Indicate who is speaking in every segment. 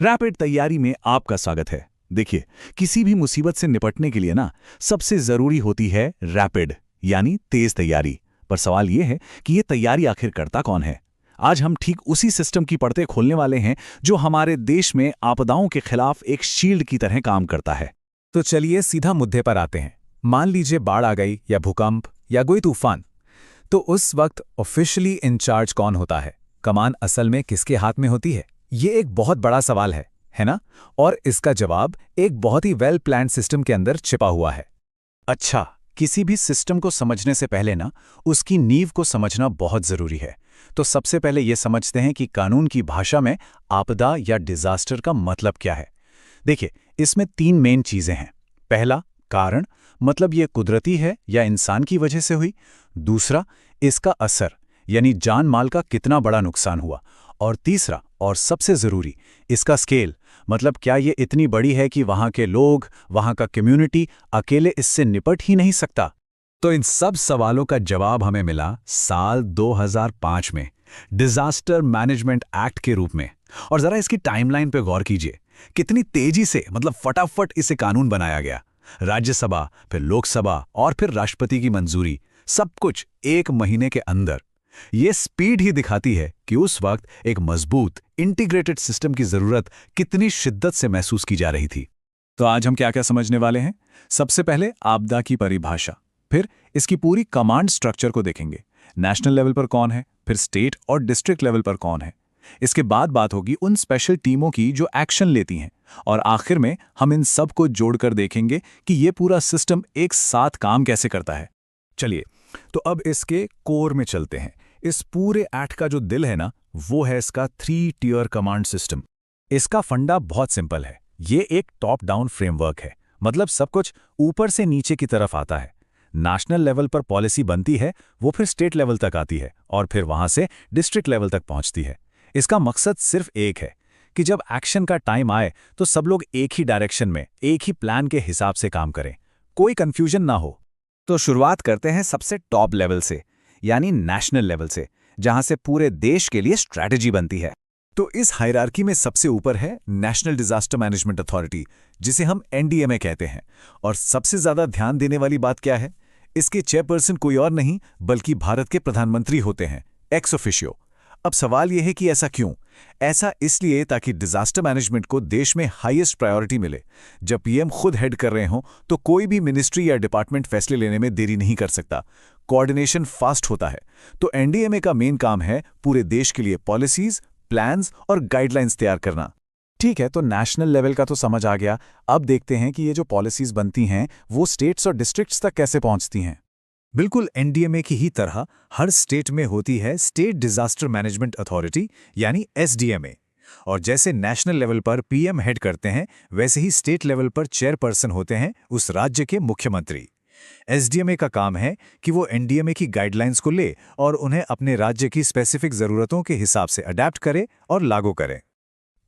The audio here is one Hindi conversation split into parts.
Speaker 1: रैपिड तैयारी में आपका स्वागत है। देखिए, किसी भी मुसीबत से निपटने के लिए ना सबसे जरूरी होती है रैपिड यानी तेज तैयारी। पर सवाल यह है कि ये तैयारी आखिर करता कौन है। आज हम ठीक उसी सिस्टम की परतें खोलने वाले हैं जो हमारे देश में आपदाओं के खिलाफ एक शील्ड की तरह काम करता है।
Speaker 2: तो चलिए सीधा मुद्दे पर आते हैं। मान लीजिए बाढ़ आ गई या भूकंप या कोई तूफान, तो उस वक्त ऑफिशियली इंचार्ज कौन होता है? कमान असल में किसके हाथ में होती है? ये एक बहुत बड़ा सवाल है ना? और इसका जवाब एक बहुत ही वेल प्लान्ड सिस्टम के अंदर छिपा हुआ है।
Speaker 3: अच्छा, किसी भी सिस्टम को समझने से पहले ना उसकी नींव को समझना बहुत जरूरी है। तो सबसे पहले ये समझते हैं कि कानून की भाषा में आपदा या डिजास्टर का मतलब क्या है। देखिए, इसमें तीन मेन चीजें हैं। पहला, कारण, मतलब ये कुदरती है या इंसान की वजह से हुई। दूसरा, इसका असर, यानी जान माल का कितना बड़ा नुकसान हुआ। और तीसरा और सबसे जरूरी, इसका स्केल, मतलब क्या ये इतनी बड़ी है कि वहां के लोग, वहां का कम्युनिटी अकेले इससे निपट ही नहीं सकता।
Speaker 2: तो इन सब सवालों का जवाब हमें मिला साल 2005 में डिजास्टर मैनेजमेंट एक्ट के रूप में। और जरा इसकी टाइमलाइन पे गौर कीजिए, कितनी तेजी से, मतलब फटाफट इसे कानून बनाया गया। राज्यसभा, फिर लोकसभा और फिर राष्ट्रपति की मंजूरी, सब कुछ 1 महीने के अंदर। ये स्पीड ही दिखाती है कि उस वक्त एक मजबूत इंटीग्रेटेड सिस्टम की जरूरत कितनी शिद्दत से महसूस की जा रही थी।
Speaker 1: तो आज हम क्या क्या समझने वाले हैं। सबसे पहले आपदा की परिभाषा, फिर इसकी पूरी कमांड स्ट्रक्चर को देखेंगे। नेशनल लेवल पर कौन है, फिर स्टेट और डिस्ट्रिक्ट लेवल पर कौन है। इसके बाद बात होगी उन स्पेशल टीमों की जो एक्शन लेती हैं। और आखिर में हम इन सब को जोड़कर देखेंगे कि ये पूरा सिस्टम एक साथ काम कैसे करता है।
Speaker 2: चलिए, तो अब इसके कोर में चलते हैं। इस पूरे एक्ट का जो दिल है ना, वो है इसका 3 टियर कमांड सिस्टम। इसका फंडा बहुत सिंपल है। ये एक टॉप डाउन फ्रेमवर्क है, मतलब सब कुछ ऊपर से नीचे की तरफ आता है। नेशनल लेवल पर पॉलिसी बनती है, वो फिर स्टेट लेवल तक आती है और फिर वहां से डिस्ट्रिक्ट लेवल तक पहुंचती है। इसका मकसद सिर्फ एक है कि जब एक्शन का टाइम आए तो सब लोग एक ही डायरेक्शन में, एक ही प्लान के हिसाब से काम करें, कोई कंफ्यूजन ना हो।
Speaker 3: तो शुरुआत करते हैं सबसे टॉप लेवल से, यानी नेशनल लेवल से, जहां से पूरे देश के लिए स्ट्रैटेजी बनती है।
Speaker 2: तो इस हायरार्की में सबसे ऊपर है नेशनल डिजास्टर मैनेजमेंट अथॉरिटी, जिसे हम एनडीएमए कहते हैं। और सबसे ज्यादा ध्यान देने वाली बात क्या है? इसके चेयरपर्सन कोई और नहीं बल्कि भारत के प्रधानमंत्री होते हैं, एक्स ऑफिशियो। अब सवाल यह है कि ऐसा क्यों? ऐसा इसलिए ताकि डिजास्टर मैनेजमेंट को देश में हाईएस्ट प्रायोरिटी मिले। जब पीएम खुद हेड कर रहे हों तो कोई भी मिनिस्ट्री या डिपार्टमेंट फैसले लेने में देरी नहीं कर सकता। कोऑर्डिनेशन फास्ट होता है। तो एनडीएमए का मेन काम है पूरे देश के लिए पॉलिसीज, प्लान्स और गाइडलाइंस तैयार करना। ठीक है, तो नेशनल लेवल का तो समझ आ गया। अब देखते हैं कि ये जो पॉलिसीज बनती हैं वो स्टेट्स और डिस्ट्रिक्ट्स तक कैसे पहुंचती हैं। बिल्कुल एनडीएमए की ही तरह हर स्टेट में होती है स्टेट डिजास्टर मैनेजमेंट अथॉरिटी, यानी एसडीएमए। और जैसे नेशनल लेवल पर पीएम हेड करते हैं, वैसे ही स्टेट लेवल पर चेयरपर्सन होते हैं उस राज्य के मुख्यमंत्री। एसडीएमए का काम है कि वो एनडीएमए की गाइडलाइंस को ले और उन्हें अपने राज्य की स्पेसिफिक जरूरतों के हिसाब से अडेप्ट करे और लागू करे।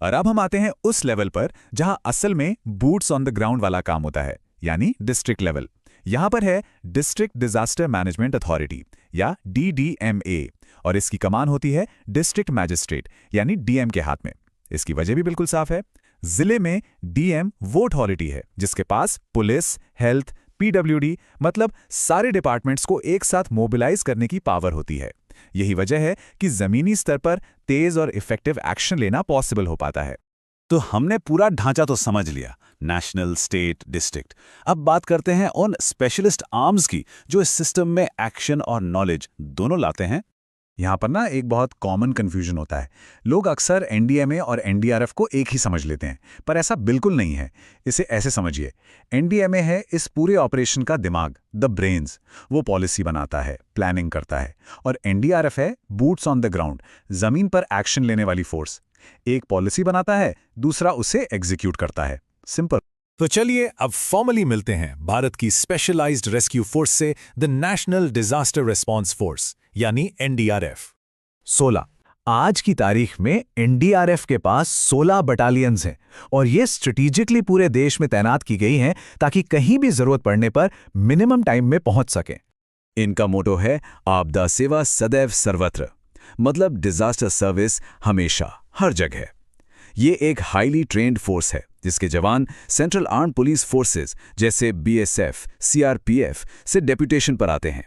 Speaker 2: और अब हम आते हैं उस लेवल पर जहां असल में बूट्स ऑन द ग्राउंड वाला काम होता है, यानी डिस्ट्रिक्ट लेवल। यहां पर है डिस्ट्रिक्ट डिजास्टर मैनेजमेंट अथॉरिटी, या डीडीएमए, और इसकी कमान होती है डिस्ट्रिक्ट मैजिस्ट्रेट, यानी डीएम के हाथ में। इसकी वजह भी बिल्कुल साफ है। जिले में डीएम वो अथॉरिटी है जिसके पास पुलिस, हेल्थ, पीडब्ल्यूडी, मतलब सारे डिपार्टमेंट्स को एक साथ मोबिलाइज करने की पावर होती है। यही वजह है कि जमीनी स्तर पर तेज और इफेक्टिव एक्शन लेना पॉसिबल हो पाता है।
Speaker 3: तो हमने पूरा ढांचा तो समझ लिया, नेशनल, स्टेट, डिस्ट्रिक्ट। अब बात करते हैं उन स्पेशलिस्ट आर्म्स की जो इस सिस्टम में एक्शन और नॉलेज दोनों लाते हैं।
Speaker 2: यहाँ पर ना एक बहुत कॉमन कंफ्यूजन होता है। लोग अक्सर एनडीएमए और एनडीआरएफ को एक ही समझ लेते हैं, पर ऐसा बिल्कुल नहीं है। इसे ऐसे समझिए, एनडीएमए है इस पूरे ऑपरेशन का दिमाग, द ब्रेन्स। वो पॉलिसी बनाता है, प्लानिंग करता है। और एनडीआरएफ है बूट्स ऑन द ग्राउंड, जमीन पर एक्शन लेने वाली फोर्स। एक पॉलिसी बनाता है, दूसरा उसे एग्जीक्यूट करता है। सिंपल। तो चलिए अब फॉर्मली मिलते हैं भारत की स्पेशलाइज्ड रेस्क्यू फोर्स से, the national disaster response force, यानी एनडीआरएफ। 16 आज की तारीख में एनडीआरएफ के पास 16 बटालियंस हैं और ये स्ट्रेटेजिकली पूरे देश में तैनात की गई हैं ताकि कहीं भी जरूरत पड़ने पर मिनिमम टाइम में पहुंच सकें।
Speaker 3: इनका मोटो है आपदा सेवा सदैव सर्वत्र, मतलब डिजास्टर सर्विस हमेशा, हर जगह।
Speaker 2: ये एक हाईली ट्रेन्ड फोर्स है जिसके जवान सेंट्रल आर्म्ड पुलिस फोर्सेस जैसे BSF, CRPF से डेप्यूटेशन पर आते हैं।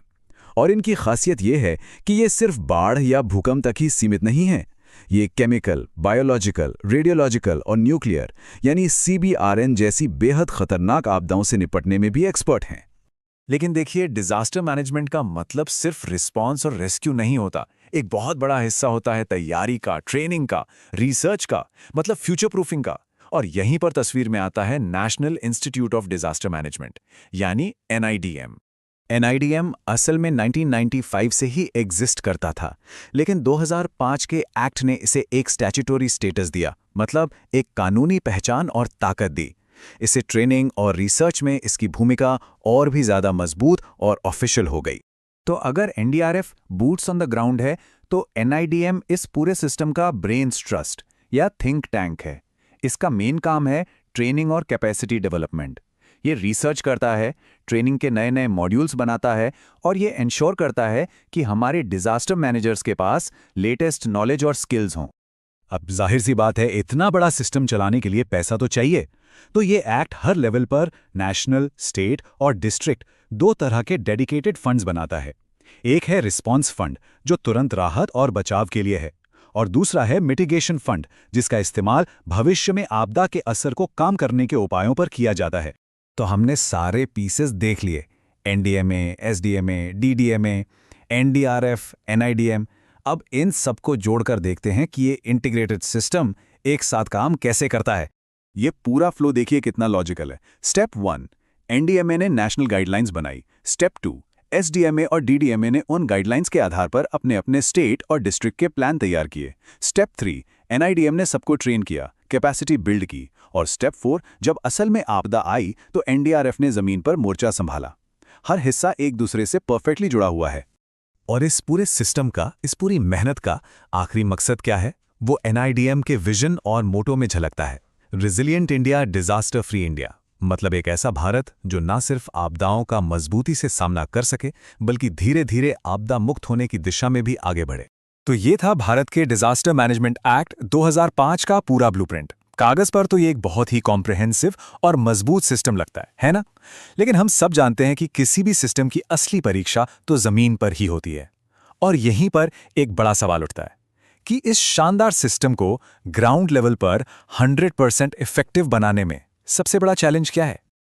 Speaker 2: और इनकी खासियत ये है कि ये सिर्फ बाढ़ या भूकंप तक ही सीमित नहीं है। ये केमिकल, बायोलॉजिकल, रेडियोलॉजिकल और न्यूक्लियर यानी CBRN जैसी बेहद खतरनाक आपदाओं से निपटने में भी एक्सपर्ट हैं।
Speaker 1: लेकिन देखिए, डिजास्टर मैनेजमेंट का मतलब सिर्फ रिस्पॉन्स और रेस्क्यू नहीं होता। एक बहुत बड़ा हिस्सा होता है तैयारी का, ट्रेनिंग का, रिसर्च का, मतलब फ्यूचर प्रूफिंग का। और यहीं पर तस्वीर में आता है national institute of disaster management यानी NIDM।
Speaker 3: NIDM असल में 1995 से ही एग्जिस्ट करता था, लेकिन 2005 के एक्ट ने इसे एक स्टैट्यूटरी स्टेटस दिया, मतलब एक कानूनी पहचान और ताकत दी। इसे ट्रेनिंग और रिसर्च में इसकी भूमिका और भी ज़्यादा मजबूत और ऑफिशियल हो गई। तो अगर NDRF boots on the ground है, तो NIDM इस पूरे सिस्टम का ब्रेन्स ट्रस्ट या थिंक टैंक है। इसका मेन काम है ट्रेनिंग और कैपेसिटी डेवलपमेंट। ये रिसर्च करता है, ट्रेनिंग के नए नए मॉड्यूल्स बनाता है और ये इंश्योर करता है कि हमारे डिजास्टर मैनेजर्स के पास लेटेस्ट नॉलेज और स्किल्स हों।
Speaker 2: अब जाहिर सी बात है, इतना बड़ा सिस्टम चलाने के लिए पैसा तो चाहिए। तो ये एक्ट हर लेवल पर नेशनल, स्टेट और डिस्ट्रिक्ट 2 तरह के डेडिकेटेड फंड्स बनाता है। एक है रिस्पॉन्स फंड जो तुरंत राहत और बचाव के लिए है, और दूसरा है मिटिगेशन फंड जिसका इस्तेमाल भविष्य में आपदा के असर को कम करने के उपायों पर किया जाता है। तो हमने सारे पीसेस देख लिए, NDMA, SDMA, DDMA, NDRF, NIDM। अब इन सबको जोड़कर देखते हैं कि ये इंटीग्रेटेड सिस्टम एक साथ काम कैसे करता है। ये पूरा फ्लो देखिए कितना लॉजिकल है। स्टेप 1, NDMA ने नेशनल गाइडलाइंस बनाई। स्टेप 2, SDMA और DDMA ने उन गाइडलाइंस के आधार पर अपने अपने स्टेट और डिस्ट्रिक्ट के प्लान तैयार किए। स्टेप 3, NIDM ने सबको ट्रेन किया, कैपेसिटी बिल्ड की। और स्टेप 4, जब असल में आपदा आई तो NDRF ने जमीन पर मोर्चा संभाला। हर हिस्सा एक दूसरे से परफेक्टली जुड़ा हुआ है। और इस पूरे सिस्टम का, इस पूरी मेहनत का आखिरी मकसद क्या है? वो NIDM के विजन और मोटो में झलकता है। Resilient India, disaster free India. मतलब एक ऐसा भारत जो न सिर्फ आपदाओं का मजबूती से सामना कर सके, बल्कि धीरे धीरे आपदा मुक्त होने की दिशा में भी आगे बढ़े।
Speaker 1: तो ये था भारत के डिजास्टर मैनेजमेंट एक्ट 2005 का पूरा ब्लूप्रिंट। कागज पर तो ये एक बहुत ही कॉम्प्रिहेंसिव और मजबूत सिस्टम लगता है ना? लेकिन हम सब जानते हैं कि किसी भी सिस्टम की असली परीक्षा तो जमीन पर ही होती है। और यहीं पर एक बड़ा सवाल उठता है कि इस शानदार सिस्टम को ग्राउंड लेवल पर 100% इफेक्टिव बनाने में सबसे बड़ा चैलेंज क्या है?